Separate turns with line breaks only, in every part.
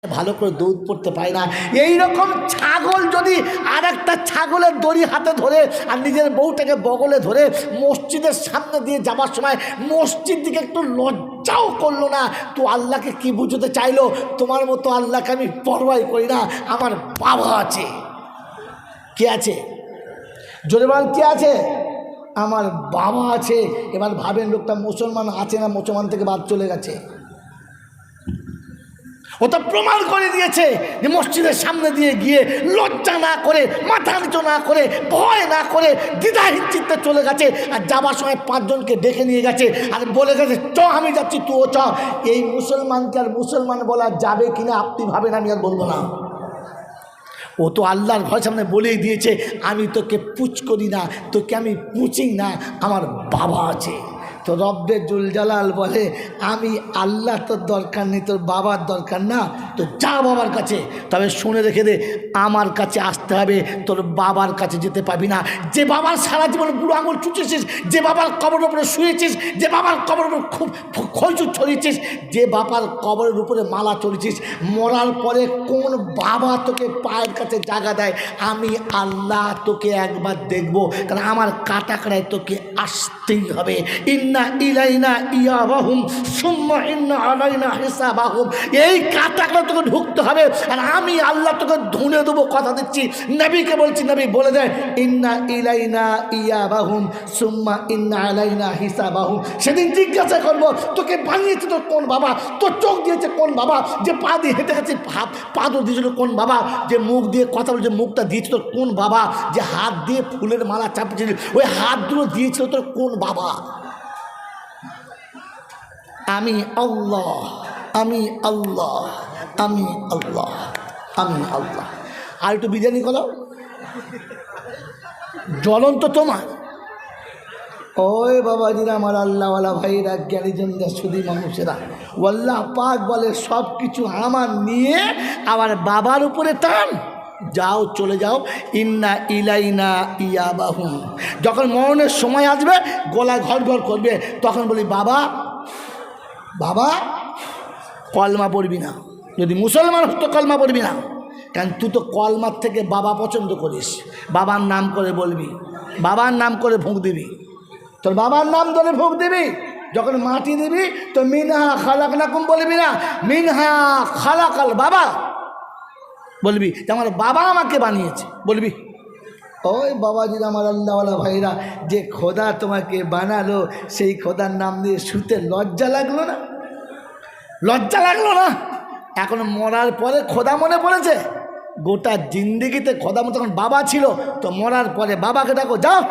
ভালো করে দৌড় পড়তে পারে না। এই রকম ছাগল যদি আর একটা ছাগলের দড়ি হাতে ধরে আর নিজের বউটাকে বগলে ধরে মসজিদের সামনে দিয়ে যাবার সময় মসজিদ দিকে একটু লজ্জাও করলো না, তো আল্লাহকে কি বুঝতে চাইলো? তোমার মতো আল্লাহকে আমি পরোয়াই করি না, আমার বাবা আছে। কে আছে? জোরে বল, কে আছে? আমার বাবা আছে। এবার ভাবেন লোকটা মুসলমান আছে না মুসলমান থেকে বাদ চলে গেছে? ও তো প্রমাণ করে দিয়েছে যে মসজিদের সামনে দিয়ে গিয়ে লজ্জা না করে, মাথা নিচু না করে, ভয় না করে দ্বিধাহীন চিত্তে চলে গেছে। আর যাবার সময় 5 জনকে ডেকে নিয়ে গেছে আর বলে গেছে, চ আমি যাচ্ছি, তুইও চ। এই মুসলমানকে আর মুসলমান বলা যাবে কিনা আপনি ভাবেন, আমি আর বলবো না। ও তো আল্লাহর ঘর সামনে বলেই দিয়েছে, আমি তোকে পুচ করি না, তোকে আমি পুচি না, আমার বাবা আছে। তো রব্বে জুল জালাল বলে, আমি আল্লাহ তোর দরকার নেই, তোর বাবার দরকার না, তো যা বাবার কাছে। তবে শুনে রেখে দে, আমার কাছে আসতে হবে, তোর বাবার কাছে যেতে পাবি না। যে বাবার সারা জীবন বুড়ো আঙুল চুচেছিস, যে বাবার কবরের উপরে শুয়েছিস, যে বাবার কবরের উপরে খুব খৈচুর ছড়িয়েছিস, যে বাবার কবরের উপরে মালা চড়েছিস, মরার পরে কোন বাবা তোকে পায়ের কাছে জায়গা দেয়? আমি আল্লাহ তোকে একবার দেখব, কারণ আমার কাটাকড়ায় তোকে আসতেই হবে। ইন্না ইলাইনা ইয়াবাহুম সুম্মা ইন্না আলাইনা হিসাবাহুম। এই কাটাকড়া তোকে ঢুকতে হবে, আর আমি আল্লাহ তোকে ধুনে দেবো, কথা দিচ্ছি। নবীকে বলছি, নবী বলে দেয়, ইন্না ইলাইনা ইয়াবাহুম সুম্মা ইন্না আলাইনা হিসাবাহুম। সেদিন জিজ্ঞাসা করবো, তোকে বানিয়েছে তোর কোন বাবা? তোর চোখ দিয়েছে কোন বাবা? যে পা দিয়ে হেঁটে গেছে পা তো দিয়েছিল কোন বাবা? যে মুখ দিয়ে কথা বলছে মুখটা দিয়েছে তোর কোন বাবা? যে হাত দিয়ে ফুলের মালা চাপিয়েছিল ওই হাতগুলো দিয়েছিল তোর কোন বাবা? আমি আল্লাহ, আমি আল্লাহ, আমি আল্লাহ, আমি আল্লাহ। আর একটু বিরিয়ানি করো, জ্বলন্ত তোমার। ওই বাবাজিরা, আমার আল্লাহওয়ালা ভাইরা, জ্ঞানীজনরা, শুধু মানুষেরা, আল্লাহ পাক বলে সব কিছু আমার নিয়ে আমার বাবার উপরে টান, যাও চলে যাও। ইন্না ইলাইনা ইয়াবাহুম। যখন মরণের সময় আসবে, গলায় ঘর ঘর করবে, তখন বলি, বাবা বাবা, কলমা পড়বি না। যদি মুসলমান হতো কলমা পড়বি না, কারণ তুই তো কলমার থেকে বাবা পছন্দ করিস। বাবার নাম করে বলবি, বাবার নাম করে ফুঁক দিবি, তোর বাবার নাম ধরে ফুঁক দিবি। যখন মাটি দিবি তো মিনহা খালাকনাকুম বলবি না, মিনহা খালাকাল বাবা বলবি, যে আমার বাবা আমাকে বানিয়েছে বলবি। ওই বাবাজিরা, আমার আল্লাহওয়ালা ভাইরা, যে খোদা তোমাকে বানালো সেই খোদার নাম দিয়ে শুতে লজ্জা লাগলো না? লজ্জা লাগলো না? এখন মরার পরে খোদা মনে পড়েছে? গোটা জিন্দিগিতে খোদা মতো তখন বাবা ছিল, তো মরার পরে বাবাকে ডাকো, যাও।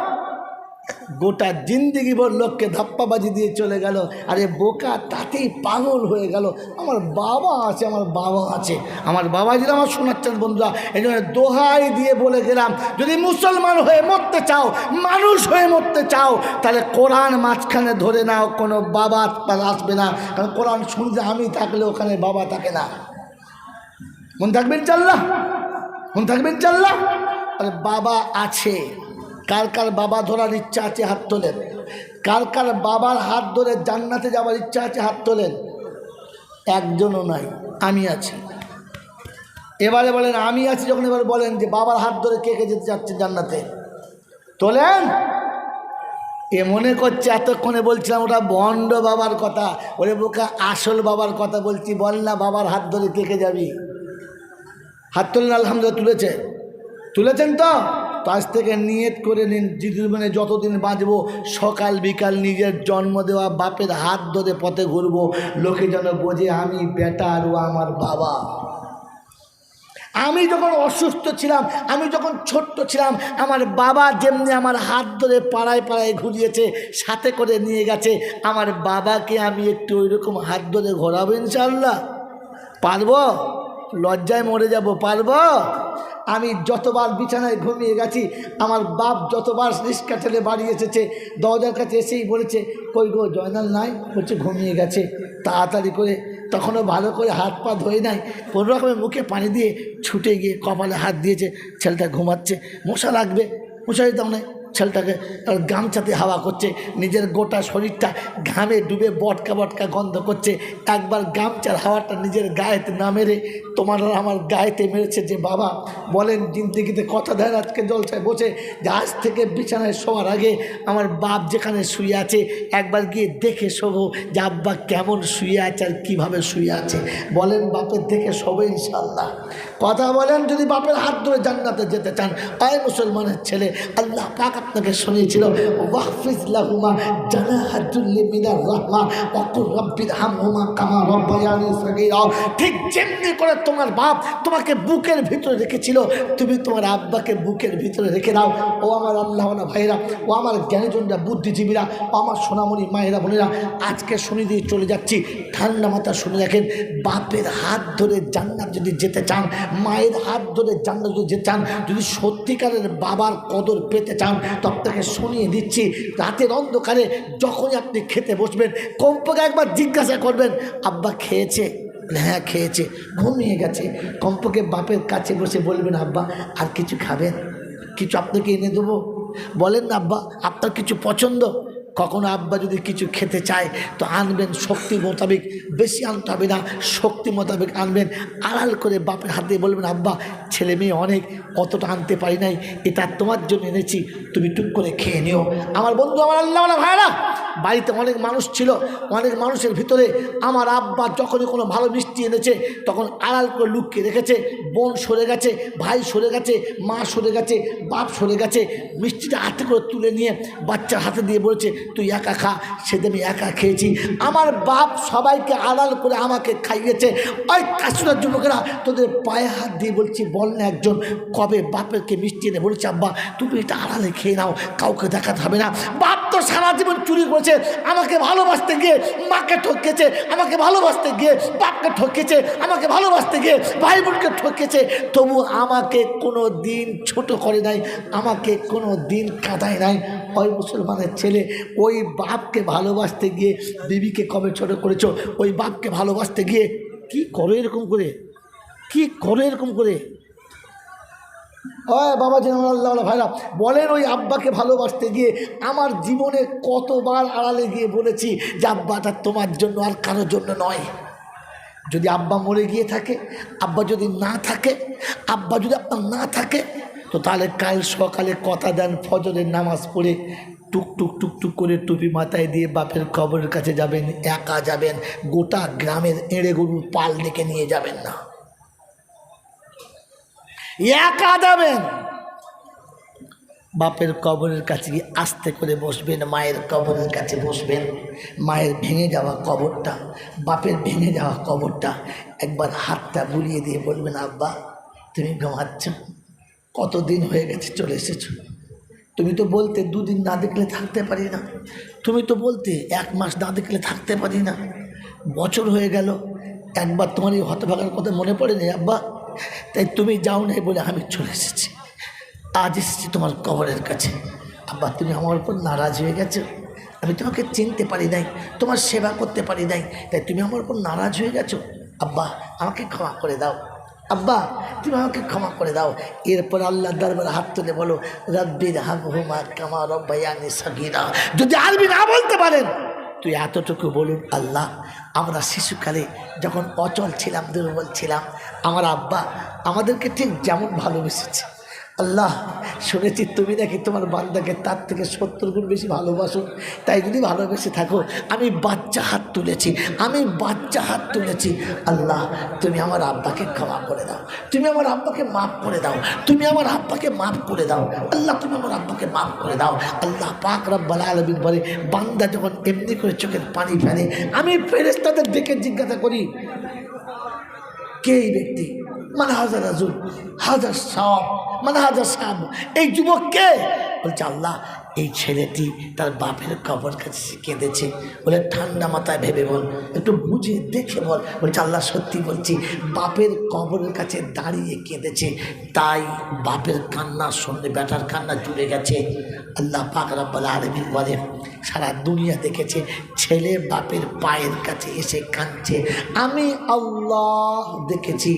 গোটা জিন্দিগি ভর লোককে ধাপ্পাবাজি দিয়ে চলে গেল, আরে বোকা, তাতেই পাগল হয়ে গেল। আমার বাবা আছে, আমার বাবা আছে। আমার বাবাজিরা আমার শোনাচ্ছেন বন্ধুরা, এই জন্য দোহাই দিয়ে বলে গেলাম, যদি মুসলমান হয়ে মরতে চাও, মানুষ হয়ে মরতে চাও, তাহলে কোরআন মাঝখানে ধরে নাও, কোনো বাবা আসবে না। কারণ কোরআন শুনতে আমি থাকলে ওখানে বাবা থাকে না। মন থাকবেন চাল্লা, মন থাকবেন চাল্লা। আরে বাবা আছে। কার কার বাবা ধরার ইচ্ছা আছে হাত তোলেন। কার কার বাবার হাত ধরে জান্নাতে যাওয়ার ইচ্ছা আছে হাত তোলেন। একজনও নাই, আমি আছি। এবারে বলেন আমি আছি যখন, এবার বলেন যে বাবার হাত ধরে কে কে যেতে চাচ্ছে জান্নাতে? তোলেন। এ মনে করছে এতক্ষণে বলছিলাম ওটা বন্ড বাবার কথা, ওরে বোকা, আসল বাবার কথা বলছি। বল না, বাবার হাত ধরে কে কে যাবি? হাত তোলেন। আলহামদুলিল্লাহ তুলেছে, তুলেছেন তো? তো আজ থেকে নিয়ত করে নিন, জীবনে যতদিন বাঁচবো সকাল বিকাল নিজের জন্ম দেওয়া বাপের হাত ধরে পথে ঘুরবো, লোকে যেন বোঝে আমি বেটা আর ও আমার বাবা। আমি যখন অসুস্থ ছিলাম, আমি যখন ছোট্ট ছিলাম, আমার বাবা যেমনি আমার হাত ধরে পাড়ায় পাড়ায় ঘুরিয়েছে, সাথে করে নিয়ে গেছে, আমার বাবাকে আমি একটু ওইরকম হাত ধরে ঘোরাবো ইনশাআল্লাহ? পারবো? লজ্জায় মরে যাব, পারবো? আমি যতবার বিছানায় ঘুমিয়ে গেছি, আমার বাপ যতবার রিস্কা ঠেলে বাড়ি এসেছে, দরজার কাছে এসেই বলেছে, কই গো জয়নাল নাই? বলছে ঘুমিয়ে গেছে। তাড়াতাড়ি করে, তখনও ভালো করে হাত পা ধোয় নাই, কোনো রকমের মুখে পানি দিয়ে ছুটে গিয়ে কপালে হাত দিয়েছে, ছেলেটা ঘুমাচ্ছে, মশা লাগবে, মশারি দাও নাই, ছেলেটাকে গামছাতে হাওয়া করছে, নিজের গোটা শরীরটা ঘামে ডুবে বটকা বটকা গন্ধ করছে। একবার গামছার হাওয়াটা নিজের গায়েতে না মেরে তোমার আর আমার গায়েতে মেরেছে যে বাবা। বলেন জিন্দিগিতে কথা দেন আজকে জলসায় বসে যে আজ থেকে বিছানায় শোয়ার আগে আমার বাপ যেখানে শুয়ে আছে একবার গিয়ে দেখে শোবো যে আব্বা কেমন শুয়ে আছে আর কীভাবে শুয়ে আছে। বলেন বাপের দেখে শোবে ইনশাল্লাহ। কথা বলেন যদি বাপের হাত ধরে জান্নাতে যেতে চান। আয় মুসলমানের ছেলে, আল্লাহ পাক আপনাকে শুনিয়েছিল ওয়াহফিজ লাহুমা জানাহাতুল্লি মিনার রাহমা ওয়াকুর রাব্বিরহামহুমা কামা রাব্বায়ানি সগীরা। ঠিক যেমনি করে তোমার বাপ তোমাকে বুকের ভিতরে রেখেছিল তুমি তোমার আব্বাকে বুকের ভিতরে রেখে দাও। ও আমার আল্লাহওয়ালা ভাইরা, ও আমার জ্ঞানীজনরা, বুদ্ধিজীবীরা, ও আমার সোনামণি মায়েরা বোনেরা, আজকে শুনে দিয়ে চলে যাচ্ছি। ঠান্ডা মাথা শুনে রাখেন, বাপের হাত ধরে জান্নাত যদি যেতে চান, মায়ের হাত ধরে জান্নাত যদি যেতে চান, যদি সত্যিকারের বাবার কদর পেতে চান, তো আপনাকে শুনিয়ে দিচ্ছি রাতের অন্ধকারে যখনই আপনি খেতে বসবেন কমপক্ষে একবার জিজ্ঞাসা করবেন আব্বা খেয়েছে? হ্যাঁ খেয়েছে। ঘুমিয়ে গেছে। কমপক্ষে বাপের কাছে বসে বলবেন আব্বা আর কিছু খাবেন? কিছু আপনাকে এনে দেবো? বলেন না আব্বা আপনার কিছু পছন্দ? কখনো আব্বা যদি কিছু খেতে চায় তো আনবেন শক্তি মোতাবেক, বেশি আনতে হবে না, শক্তি মোতাবেক আনবেন। আড়াল করে বাপের হাত দিয়ে বলবেন আব্বা ছেলে মেয়ে অনেক, অতটা আনতে পারি নাই, এটা তোমার জন্য এনেছি, তুমি টুক করে খেয়ে নিও। আমার বন্ধু, আমার আল্লাহওয়ালা ভাইরা, বাড়িতে অনেক মানুষ ছিল, অনেক মানুষের ভিতরে আমার আব্বা যখনই কোনো ভালো মিষ্টি এনেছে তখন আড়াল করে লুকিয়ে রেখেছে। বোন সরে গেছে, ভাই সরে গেছে, মা সরে গেছে, বাপ সরে গেছে। মিষ্টিটা হাতে করে তুলে নিয়ে বাচ্চার হাতে দিয়ে বলেছে তুই একা খা। সেদিন আমি একা খেয়েছি। আমার বাপ সবাইকে আড়াল করে আমাকে খাইয়েছে। ওই কাশুরার যুবকেরা তোদের পায়ে হাত দিয়ে বলছি বল না একজন কবে বাপেরকে মিষ্টি এনে বলেছে আব্বা তুমি এটা আড়ালে খেয়ে নাও, কাউকে দেখাতে হবে না। বাপ তো সারা জীবন চুরি করেছে, আমাকে ভালোবাসতে গিয়ে মাকে ঠকেছে, আমাকে ভালোবাসতে গিয়ে বাপকে ঠকেছে, আমাকে ভালোবাসতে গিয়ে ভাই বোনকে ঠকেছে, তবু আমাকে কোনো দিন ছোট করে নাই, আমাকে কোনো দিন কাঁদায় নাই। ওই মুসলমানের ছেলে ওই বাপকে ভালোবাসতে গিয়ে বিবিকে কবে ছোট করেছো? ওই বাপকে ভালোবাসতে গিয়ে কি করো এরকম করে? কি করো এরকম করে? ওই বাবা যেন আল্লাহ ভাইরা বলেন ওই আব্বাকে ভালোবাসতে গিয়ে আমার জীবনে কতবার আড়ালে গিয়ে বলেছি যে আব্বাটা তোমার জন্য আর কারোর জন্য নয়। যদি আব্বা মরে গিয়ে থাকে, আব্বা যদি না থাকে, আব্বা যদি আপনার না থাকে তো তাহলে কাল সকালে কথা দেন ফজরের নামাজ পড়ে টুক টুক টুক টুক করে টুপি মাথায় দিয়ে বাপের কবরের কাছে যাবেন, একা যাবেন, গোটা গ্রামের এঁড়ে গরুর পাল ডেকে নিয়ে যাবেন না, একা যাবেন। বাপের কবরের কাছে গিয়ে আস্তে করে বসবেন, মায়ের কবরের কাছে বসবেন। মায়ের ভেঙে যাওয়া কবরটা, বাপের ভেঙে যাওয়া কবরটা একবার হাতটা বুলিয়ে দিয়ে বলবেন আব্বা তুমি ঘুমাচ্ছ? কতদিন হয়ে গেছে চলে এসেছো? তুমি তো বলতে দুদিন না দেখলে থাকতে পারি না, তুমি তো বলতে 1 মাস না দেখলে থাকতে পারি না, বছর হয়ে গেল, একবার তোমার এই হতভাগার কথা মনে পড়েনি আব্বা? তাই তুমি যাও নাই বলে আমি চলে এসেছি। আজ এসেছি তোমার কবরের কাছে। আব্বা তুমি আমার উপর নারাজ হয়ে গেছো, আমি তোমাকে চিনতে পারি নাই, তোমার সেবা করতে পারি নাই, তাই তুমি আমার উপর নারাজ হয়ে গেছো। আব্বা আমাকে ক্ষমা করে দাও, আব্বা তুমি আমাকে ক্ষমা করে দাও। এরপর আল্লাহ দরবারে হাত তুলে বলো রব্বিরহামহুমা কামা রাব্বায়ানি সগীরা। যদি আরবি না বলতে পারেন তুই এতটুকু বলুন আল্লাহ আমরা শিশুকালে যখন অচল ছিলাম, দুর্বল ছিলাম, আমার আব্বা আমাদেরকে ঠিক যেমন ভালোবেসেছে, আল্লাহ শুনেছি তুমি নাকি তোমার বান্দাকে তার থেকে 70 গুণ বেশি ভালোবাসো, তাই যদি ভালোবেসে থাকো আমি বাচ্চা হাত তুলেছি, আমি বাচ্চা হাত তুলেছি। আল্লাহ তুমি আমার আব্বাকে ক্ষমা করে দাও, তুমি আমার আব্বাকে মাফ করে দাও, তুমি আমার আব্বাকে মাফ করে দাও, আল্লাহ তুমি আমার আব্বাকে মাফ করে দাও। আল্লাহ পাক রব্বুল আলামিন বলে বান্দা যখন এমনি করে চোখের পানি ফেলে আমি ফেরেশতাদের ডেকে জিজ্ঞাসা করি কে এই ব্যক্তি? মানে হাজার রাজুল হাজার সাহাব, মানে হাজার সাহাব, এই যুবক কে? বলছে আল্লাহ এই ছেলেটি তার বাপের কবর কাছে কেঁদেছে। বলে ঠান্ডা মাথায় ভেবে বল, একটু বুঝে দেখে বল। বলছে আল্লাহ সত্যি বলছি, বাপের কবরের কাছে দাঁড়িয়ে কেঁদেছে, তাই বাপের কান্নার সঙ্গে বেটার কান্না জুড়ে গেছে। আল্লাহ পাক রব্বুল আলামিন বলে সারা দুনিয়া দেখেছে ছেলে বাপের পায়ের কাছে এসে কাঁদছে, আমি আল্লাহ দেখেছি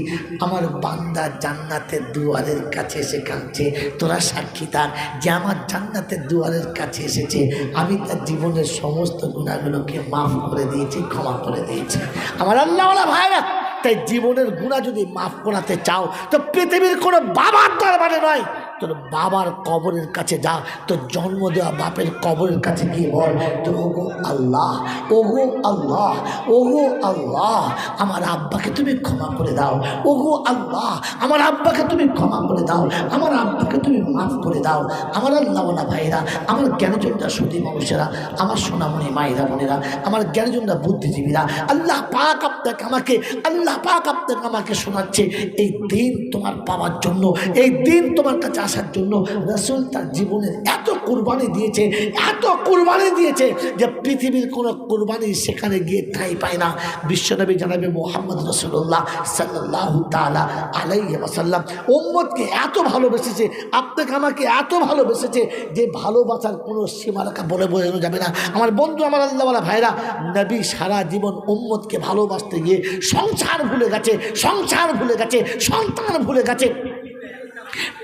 আমার বান্দা জান্নাতের দুয়ারের কাছে এসে কাঁদছে। তোরা সাক্ষী তার যে আমার জান্নাতের দুয়ারের কাছে এসেছে, আমি তার জীবনের সমস্ত গুনাহগুলোকে মাফ করে দিয়েছি, ক্ষমা করে দিয়েছি। আমার আল্লাহওয়ালা ভাইরা, তাই জীবনের গুনাহ যদি মাফ করাতে চাও তো পৃথিবীর কোনো বাবার দরবারে নয়, তোর বাবার কবরের কাছে যা, তোর জন্ম দেওয়া বাপের কবরের কাছে গিয়ে বল তো ওগো আল্লাহ, ওগো আল্লাহ, ওগো আল্লাহ আমার আব্বাকে তুমি ক্ষমা করে দাও, ওগো আল্লাহ আমার আব্বাকে তুমি ক্ষমা করে দাও, আমার আব্বাকে তুমি মাফ করে দাও। আমার আল্লাহওয়ালা ভাইরা, আমার জ্ঞানজনরা সুধী মানুষেরা, আমার সোনামণি মায়েরা বোনেরা, আমার জ্ঞানজনরা বুদ্ধিজীবীরা, আল্লাহ পাক আপনাকে আমাকে, আল্লাহ পাক আপনাকে আমাকে শোনাচ্ছে এই দিন তোমার পাওয়ার জন্য, এই দিন তোমার কাছে আসার জন্য রাসূল তার জীবনের এত কুরবানি দিয়েছে, এত কুরবানি দিয়েছে যে পৃথিবীর কোনো কুরবানি সেখানে গিয়ে ঠাঁই পায় না। বিশ্বনবী জনাবে মুহাম্মদ রাসূলুল্লাহ সাল্লাল্লাহু তাআলা আলাইহি ওয়াসাল্লাম উম্মতকে এত ভালোবেসেছে, আপনাকে আমাকে এত ভালোবেসেছে যে ভালোবাসার কোনো সীমারেখা বলে বোঝানো যাবে না। আমার বন্ধু, আমার আল্লাহওয়ালা ভাইরা, নবী সারা জীবন উম্মতকে ভালোবাসতে গিয়ে সংসার ভুলে গেছে, সংসার ভুলে গেছে, সন্তান ভুলে গেছে,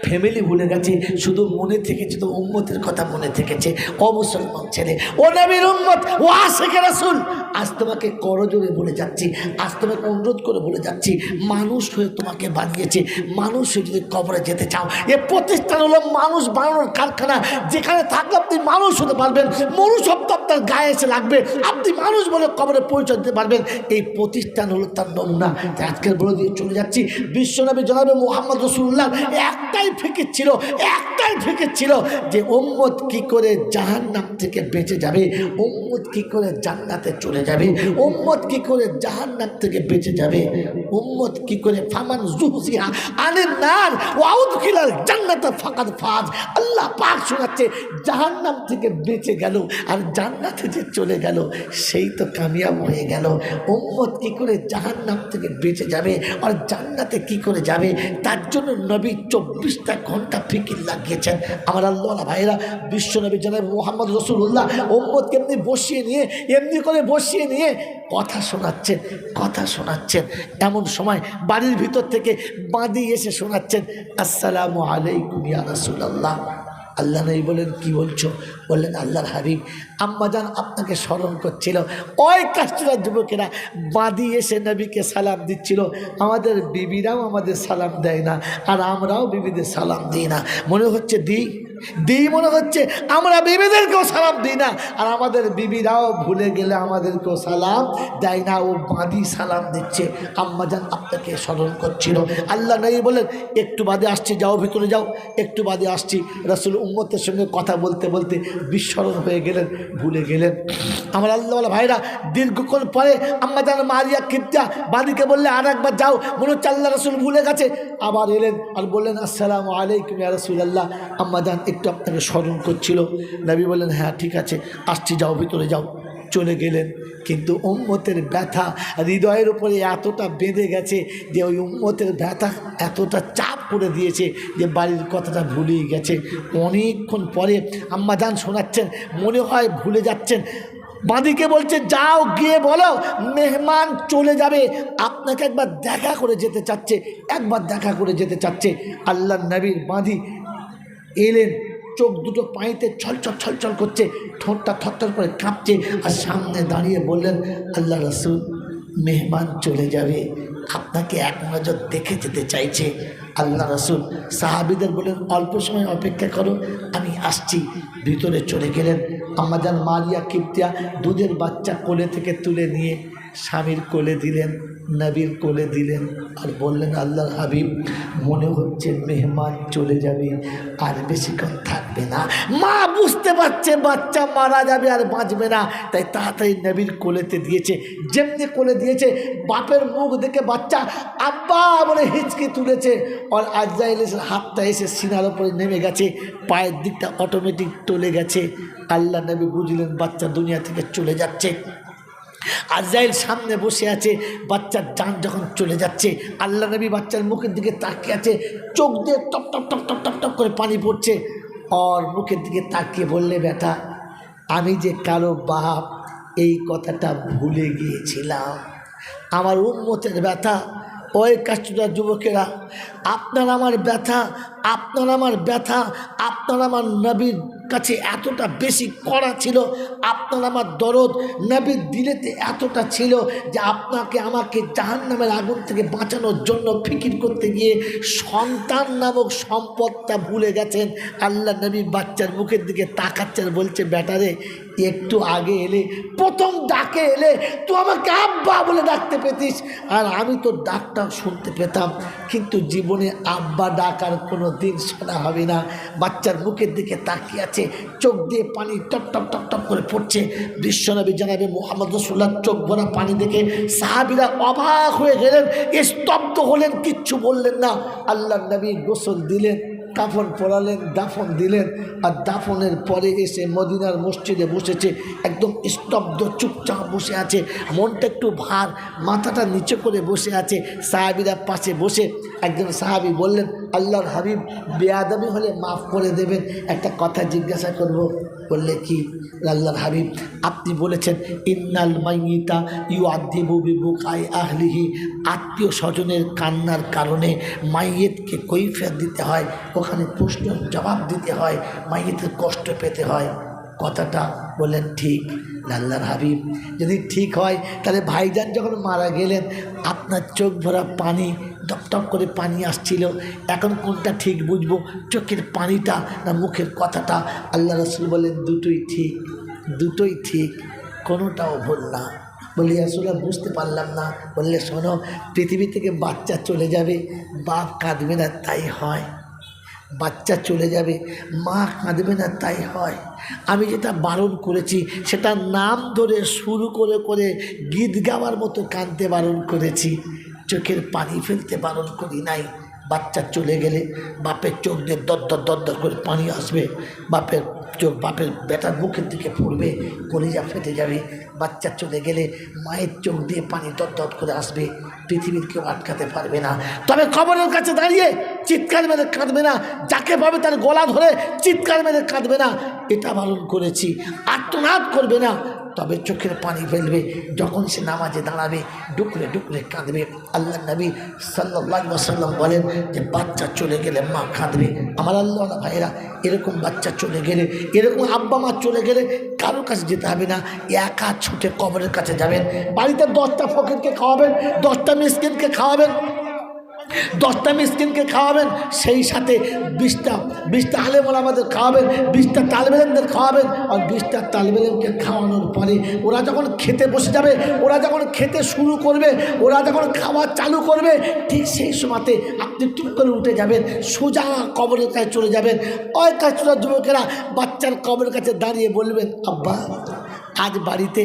ফ্যামিলি ভুলে গেছে, শুধু মনে থেকেছে তো উম্মতের কথা মনে থেকেছে। ও মুসলমান ছেলে, ও নবীর উম্মত, ও আশিকে রাসূল, আজ তোমাকে করজোরে বলে যাচ্ছি, আজ তোমাকে অনুরোধ করে বলে যাচ্ছি, মানুষ হয়ে তোমাকে বানিয়েছে, মানুষ হয়ে যদি কবরে যেতে চাও, এ প্রতিষ্ঠান হলো মানুষ বানানোর কারখানা। যেখানে থাকলে আপনি মানুষ হতে পারবেন, মনুষ্যত্ব আপনার গায়ে এসে লাগবে, আপনি মানুষ বলে কবরে পরিচয় দিতে পারবেন। এই প্রতিষ্ঠান হলো তার নমুনা। আজকের বলে দিয়ে চলে যাচ্ছি, বিশ্বনবী জনাবে মুহাম্মদ রাসূলুল্লাহ একটাই ফিকির ছিল, একটাই ফিকির ছিল যে উম্মত কি করে জাহান্নাম থেকে বেঁচে যাবে, উম্মত কি করে জান্নাতে চলে যাবে, উম্মত কি করে জাহান্নাম থেকে বেঁচে যাবে, উম্মত কি করে ফামান যুহজিহা আনিন নার ওয়া উদখিলাল জান্নাতা ফাকাদ ফাজ। আল্লাহ পাক শোনাচ্ছে জাহান্নাম থেকে বেঁচে গেল আর জান্নাতে যে চলে গেল সেই তো কামিয়াব হয়ে গেল। উম্মত কি করে জাহান্নাম থেকে বেঁচে যাবে আর জান্নাতে কি করে যাবে, তার জন্য নবী 24টা ঘন্টা ফিকির লাগিয়েছেন। আমার আল্লাহওয়ালা ভাইরা, বিশ্বনবী জনাব মুহাম্মদ রাসূলুল্লাহ উম্মতকে এমনি বসিয়ে নিয়ে, এমনি করে বসিয়ে নিয়ে কথা শোনাচ্ছেন, কথা শোনাচ্ছেন। এমন সময় বাড়ির ভিতর থেকে বাঁধি এসে শোনাচ্ছেন, আসসালামু আলাইকুম ইয়া রাসূলুল্লাহ। আল্লাহ নবী বলেন কি বলছো? বললেন আল্লাহর হাবিব আম্মাজান আপনাকে স্মরণ করছিল। ওই কাস্টরা যুবকেরা বাঁধি এসে নবীকে সালাম দিচ্ছিল। আমাদের বিবিরাও আমাদের সালাম দেয় না, আর আমরাও বিবিদের সালাম দিই না। মনে হচ্ছে দিই মনে হচ্ছে আমরা বিবিদেরকেও সালাম দিই না, আর আমাদের বিবিরাও ভুলে গেলে আমাদেরকেও সালাম দেয় না। ও বাঁধি সালাম দিচ্ছে, আম্মাজান আপনাকে স্মরণ করছিল। আল্লাহ নবী বলেন একটু বাদে আসছি, যাও ভিতরে যাও, একটু বাদে আসছি। রাসূল উম্মতের সঙ্গে কথা বলতে বলতে বিস্মরণ হয়ে গেলেন, ভুলে গেলেন। আমার আল্লাহওয়ালা ভাইরা, দীর্ঘক্ষণ পরে আম্মাজান মারিয়া কিবতিয়া বাদীকে বললে আর একবার যাও, মনে হচ্ছে আল্লাহ রাসূল ভুলে গেছে। আবার এলেন আর বললেন আসসালামু আলাইকুম ইয়া রাসূলুল্লাহ, আম্মাজান একটু আপনাকে স্মরণ করছিল। নবী বললেন হ্যাঁ ঠিক আছে আসছি, যাও ভিতরে যাও। চলে গেলেন। কিন্তু উম্মতের ব্যথা হৃদয়ের উপরে এতটা বেঁধে গেছে যে ওই উম্মতের ব্যথা এতটা চাপ করে দিয়েছে যে বাড়ির কথাটা ভুলেই গেছে। অনেকক্ষণ পরে আম্মাজান শোনাচ্ছেন, মনে হয় ভুলে যাচ্ছেন। বাঁদিকে বলছে যাও গিয়ে বলো মেহমান চলে যাবে, আপনাকে একবার দেখা করে যেতে চাচ্ছে, একবার দেখা করে যেতে চাচ্ছে। আল্লাহ নবীর বাঁধি এলেন, চোখ দুটো পানিতে ছলছল ছলছল করছে, ঠোঁটটা থরথর করে কাঁপছে, আর সামনে দাঁড়িয়ে বললেন আল্লাহ রাসূল মেহমান চলে যাবে, আপনাকে এক নজর দেখে যেতে চাইছে। আল্লাহ রাসূল সাহাবীদের বলেন অল্প সময় অপেক্ষা করো, আমি আসছি। ভিতরে চলে গেলেন। আম্মাজান মারিয়া কিবতিয়া দুধের বাচ্চা কোলে থেকে তুলে নিয়ে স্বামীর কোলে দিলেন, নবীর কোলে দিলেন, আর বললেন আল্লাহর হাবিব মনে হচ্ছে মেহমান চলে যাবে, আর বেশিক্ষণ থাকবে না। মা বুঝতে পারছে বাচ্চা মারা যাবে আর বাঁচবে না, তাই তাড়াতাড়ি নবীর কোলেতে দিয়েছে। যেমনি কোলে দিয়েছে, বাপের মুখ দেখে বাচ্চা আব্বা বলে হিচকে তুলেছে, আর আজরাইল এসে হাতটা এসে সিনার ওপরে নেমে গেছে, পায়ের দিকটা অটোমেটিক টলে গেছে। আল্লাহ নবী বুঝলেন বাচ্চা দুনিয়া থেকে চলে যাচ্ছে। আজরাইল সামনে বসে আছে, বাচ্চার জান যখন চলে যাচ্ছে, আল্লাহ নবী বাচ্চার মুখের দিকে তাকিয়ে আছে, চোখ দিয়ে top top top top top top করে পানি পড়ছে। আর মুখের দিকে তাকিয়ে বললে, বেটা আমি যে কারো বাপ এই কথাটা ভুলে গিয়েছিলাম। আমার উম্মতের ব্যথা, ওই কাষ্টুরা যুবকেরা, আপনার আমার ব্যথা, আপনার আমার ব্যথা, আপনার আমার নবীর কাছে এতটা বেশি কড়া ছিল, আপনার আমার দরদ নবীর দিলেতে এতটা ছিল যে আপনাকে আমাকে জাহান্নামের আগুন থেকে বাঁচানোর জন্য ফিকির করতে গিয়ে সন্তান নামক সম্পদটা ভুলে গেছেন। আল্লাহ নবী বাচ্চার মুখের দিকে তাকাচ্ছেন, বলছে বেটারে একটু আগে এলে, প্রথম ডাকে এলে তুই আমাকে আব্বা বলে ডাকতে পেতিস, আর আমি তো ডাকটাও শুনতে পেতাম, কিন্তু জীবনে আব্বা ডাকার কোনো দিন শোনা হবে না। বাচ্চার মুখের দিকে তাকিয়ে আছে, চোখ দিয়ে পানি টপ টপ টপ টপ করে পড়ছে। বিশ্বনবী জানাবে মুহাম্মদ রাসূলুল্লাহ চোখ ভরা পানি দেখে সাহাবীরা অবাক হয়ে গেলেন, স্তব্ধ হলেন, কিচ্ছু বললেন না। আল্লাহ নবী গোসল দিলেন, কাফন পরালেন, দাফন দিলেন, আর দাফনের পরে এসে মদিনার মসজিদে বসেছে, একদম স্তব্ধ চুপচাপ বসে আছে, মনটা একটু ভার, মাথাটা নিচে করে বসে আছে। সাহাবীরা পাশে বসে, একজন সাহাবী বললেন, আল্লাহর হাবিব বেয়াদবি হলে মাফ করে দেবেন, একটা কথা জিজ্ঞাসা করব। বললে কি? আল্লাহর হাবিব আপনি বলেছেন ইন্নাল মাইয়িতা ইউআযিবু বিবুকাই আহলিহি, আত্মীয় স্বজনের কান্নার কারণে মাইয়েতকে কৈফিয়ত দিতে হয়, ওখানে প্রশ্ন জবাব দিতে হয়, মাইয়েতের কষ্ট পেতে হয়। কথাটা বললেন ঠিক। আল্লাহর হাবিব যদি ঠিক হয় তাহলে ভাইজান যখন মারা গেলেন আপনার চোখ ভরা পানি, টপ টপ করে পানি আসছিল, এখন কোনটা ঠিক বুঝবো, চোখের পানিটা না মুখের কথাটা? আল্লাহ রাসূল বলেন দুটোই ঠিক, দুটোই ঠিক, কোনোটাও ভুল না। বলি আসলে বুঝতে পারলাম না। বললে শোনো, পৃথিবী থেকে বাচ্চা চলে যাবে, বাপ কাঁদবে না তাই হয়, বাচ্চা চলে যাবে, মা কাঁদবে না তাই হয়। আমি যেটা বারণ করেছি সেটা নাম ধরে শুরু করে করে গীত গাওয়ার মতো কাঁদতে বারণ করেছি, চোখের পানি ফেলতে বারণ করি নাই। বাচ্চা চলে গেলে বাপের চোখ দিয়ে দর দর করে পানি আসবে, বাপের চোখ বাপের বেটার মুখের দিকে পড়বে, কলিজা ফেটে যাবে। বাচ্চা চলে গেলে মায়ের চোখ দিয়ে পানি দর করে আসবে, পৃথিবীর কেউ আটকাতে পারবে না। তবে কবরের কাছে দাঁড়িয়ে চিৎকার মেরে কাঁদবে না, যাকে পাবে তার গলা ধরে চিৎকার মেরে কাঁদবে না, এটা বারণ করেছি। আর্তনাদ করবে না, তবে চোখের পানি ফেলবে। যখন সে নামাজে দাঁড়াবে ডুকরে ডুকরে কাঁদবে। আল্লাহ নবী সাল্লাল্লাহু আলাইহি ওয়াসাল্লাম বলেন যে বাচ্চা চলে গেলে মা কাঁদবে। আমার আল্লাহ ভাইরা, এরকম বাচ্চা চলে গেলে, এরকম আব্বা মা চলে গেলে কারোর কাছে যেতে হবে না, একা ছুটে কবরের কাছে যাবেন। বাড়িতে 10টা ফকিরকে খাওয়াবেন, 10টা মিসকিনকে খাওয়াবেন, 10টা মিসকিনকে খাওয়াবেন, সেই সাথে 20টা আলেম ওলামাদের খাওয়াবেন, 20টা তালেব ইলমদের খাওয়াবেন। আর 20টা তালেব ইলমকে খাওয়ানোর পরে ওরা যখন খেতে বসে যাবে, ওরা যখন খেতে শুরু করবে, ওরা যখন খাওয়া চালু করবে, ঠিক সেই সময়তে আপনি টুক করে উঠে যাবেন, সোজা কবরের কাছে চলে যাবেন। ওই কাছুরা যুবকেরা বাচ্চার কবরের কাছে দাঁড়িয়ে বলবেন, আব্বা আজ বাড়িতে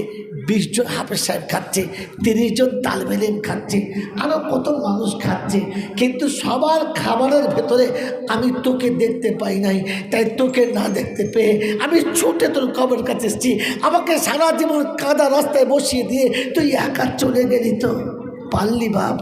20 জন হাফেজ সাহেব খাচ্ছে, 30 জন তালেব ইলম খাচ্ছে, আরও কত মানুষ খাচ্ছে, কিন্তু সবার খাবারের ভেতরে আমি তোকে দেখতে পাই নাই। তাই তোকে না দেখতে পেয়ে আমি ছুটে তোর কবরের কাছে এসেছি। আমাকে সারা জীবন কাদা রাস্তায় বসিয়ে দিয়ে তুই একা চলে গেলি, তো পারলি বাপ,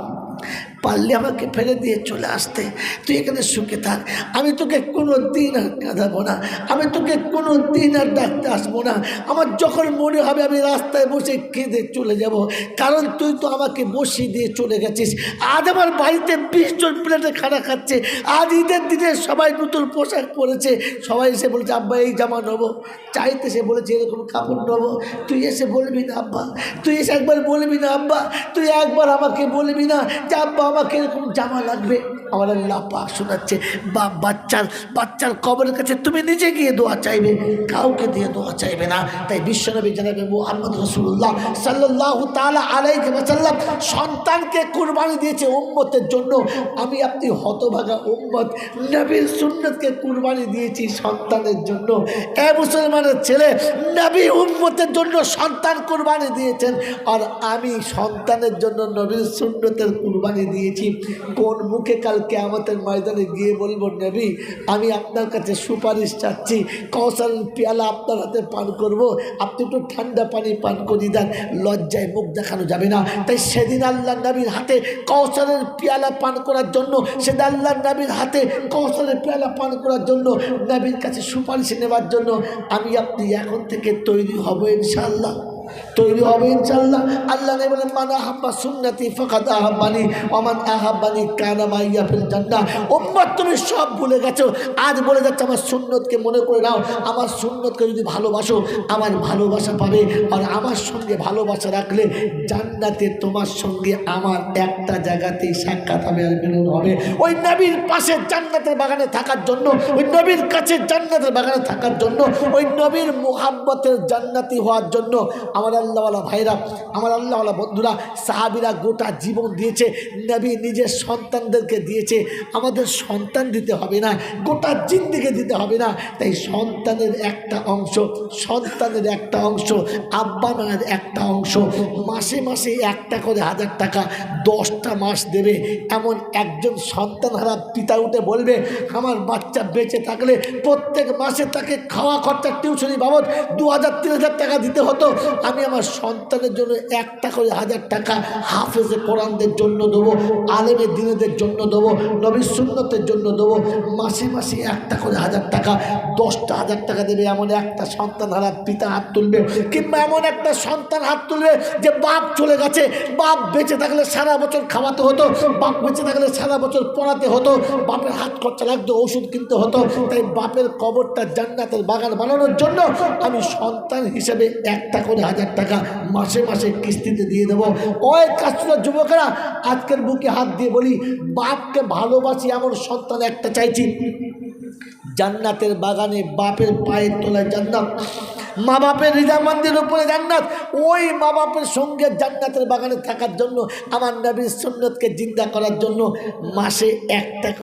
পারলে আমাকে ফেলে দিয়ে চলে আসতে, তুই এখানে সুখে থাক, আমি তোকে কোনো দিন আর কাঁদাবো না, আমি তোকে কোনো দিন আর ডাকতে আসবো না। আমার যখন মনে হবে আমি রাস্তায় বসে কেঁদে চলে যাব, কারণ তুই তো আমাকে বসিয়ে দিয়ে চলে গেছিস। আজ আমার বাড়িতে 20 জন প্লেটে খানা খাচ্ছে, আজ ঈদের দিনে সবাই নতুন পোশাক পরেছে, সবাই এসে বলেছে আব্বা এই জামা নেবো, চাইতে সে বলেছে এরকম কাপড় নেবো, তুই এসে বলবি না আব্বা, তুই এসে একবার বলবি না আব্বা, তুই একবার আমাকে বলবি না যে আব্বা আমাকে এরকম জামা লাগবে। আমার আল্লাহ পাক শোনাচ্ছে, বাচ্চার কবরের কাছে তুমি নিজে গিয়ে দোয়া চাইবে, কাউকে দিয়ে দোয়া চাইবে না। তাই বিশ্বনবী জনাবে মুহাম্মদ রাসূলুল্লাহ সাল্লাল্লাহু তাআলা আলাইহি ওয়াসাল্লাম সন্তানকে কুরবানি দিয়েছে উম্মতের জন্য। আমি আপনি হতভাগা উম্মত নবীর সুন্নতকে কুরবানি দিয়েছি সন্তানের জন্য। এ মুসলমানের ছেলে, নবী উম্মতের জন্য সন্তান কুরবানি দিয়েছেন, আর আমি সন্তানের জন্য নবীর সুন্নতের কুরবানি দিয়েছি। কোন মুখে কাল কিয়ামতের ময়দানে গিয়ে বলবো, নবী আমি আপনার কাছে সুপারিশ চাচ্ছি, কওসার পেয়ালা আপনার হাতে পান করব, আপনি একটু ঠান্ডা পানি পান করে দেন। লজ্জায় মুখ দেখানো যাবে না। তাই সেদিন আল্লাহ নবীর হাতে কওসারের পেয়ালা পান করার জন্য, সেদিন আল্লাহ নবীর হাতে কওসারের পেয়ালা পান করার জন্য, নবীর কাছে সুপারিশ নেওয়ার জন্য আমি আপনি এখন থেকে তৈরি হব ইনশাআল্লাহ, তৈরি হবে ইনশাআল্লাহ। আল্লাহ নবী বলেন, মান আহাব্বা সুন্নতি ফাকাদ আহাব্বানি ওয়া মান আহাব্বানি কানা মাইয়া ফিল জান্নাহ। উম্মত তুমি সব ভুলে গেছো, আজ বলে যাচ্ছে আমার সুন্নতকে মনে করে নাও। আমার সুন্নতকে যদি ভালোবাসো, আমার ভালোবাসা পাবে, আর আমার সঙ্গে ভালোবাসা রাখলে জান্নাতে তোমার সঙ্গে আমার একটা জায়গাতেই সাক্ষাৎ হবে আর মিলন হবে। ওই নবীর পাশে জান্নাতের বাগানে থাকার জন্য, ওই নবীর কাছে জান্নাতের বাগানে থাকার জন্য, ওই নবীর মুহাব্বতের জান্নাতি হওয়ার জন্য আমার আল্লাহওয়ালা ভাইরা, আমার আল্লাহওয়ালা বন্ধুরা, সাহাবীরা গোটা জীবন দিয়েছে, নবী নিজের সন্তানদেরকে দিয়েছে। আমাদের সন্তান দিতে হবে না, গোটা জিন্দেগি দিতে হবে না। তাই সন্তানের একটা অংশ, সন্তানের একটা অংশ, আব্বা মায়ের একটা অংশ, মাসে মাসে 1টা করে 1000 টাকা 10টা মাস দেবে। এমন একজন সন্তানহারা পিতা উঠে বলবে, আমার বাচ্চা বেঁচে থাকলে প্রত্যেক মাসে তাকে খাওয়া খরচা, টিউশনি বাবদ 2000-3000 টাকা দিতে হতো, আমি আমার সন্তানের জন্য 1টা করে 1000 টাকা হাফেজে কোরআনদের জন্য দেবো, আলেমের দিনেদের জন্য দেবো, নবীর সুন্নতের জন্য দেবো। মাসে মাসে 1টা করে 1000 টাকা, 10টা 1000 টাকা দেবে। এমন একটা সন্তান হারা পিতা হাত তুলবে, কিংবা এমন একটা সন্তান হাত তুলবে যে বাপ চলে গেছে, বাপ বেঁচে থাকলে সারা বছর খাওয়াতে হতো, বাপ বেঁচে থাকলে সারা বছর পড়াতে হতো, বাপের হাত খরচা লাগতো, ওষুধ কিনতে হতো। তাই বাপের কবরটা জান্নাতের বাগান বানানোর জন্য আমি সন্তান হিসেবে 1টা করে 1000 টাকা মাসে মাসে কিস্তিতে দিয়ে দেবো। ওই কাজটা যুবকেরা, আজকের বুকে হাত দিয়ে বলি, বাপকে ভালোবাসি এমন সন্তান একটা চাইছি, জান্নাতের বাগানে বাপের পায়ের তলায় জান্নাত, মা বাপের রিজামন্দির উপরে জান্নাত। ওই মা বাপের সঙ্গে জান্নাতের বাগানে থাকার জন্য, আমার নবীর সুন্নতকে জিন্দা করার জন্য মাসে 1 টাকা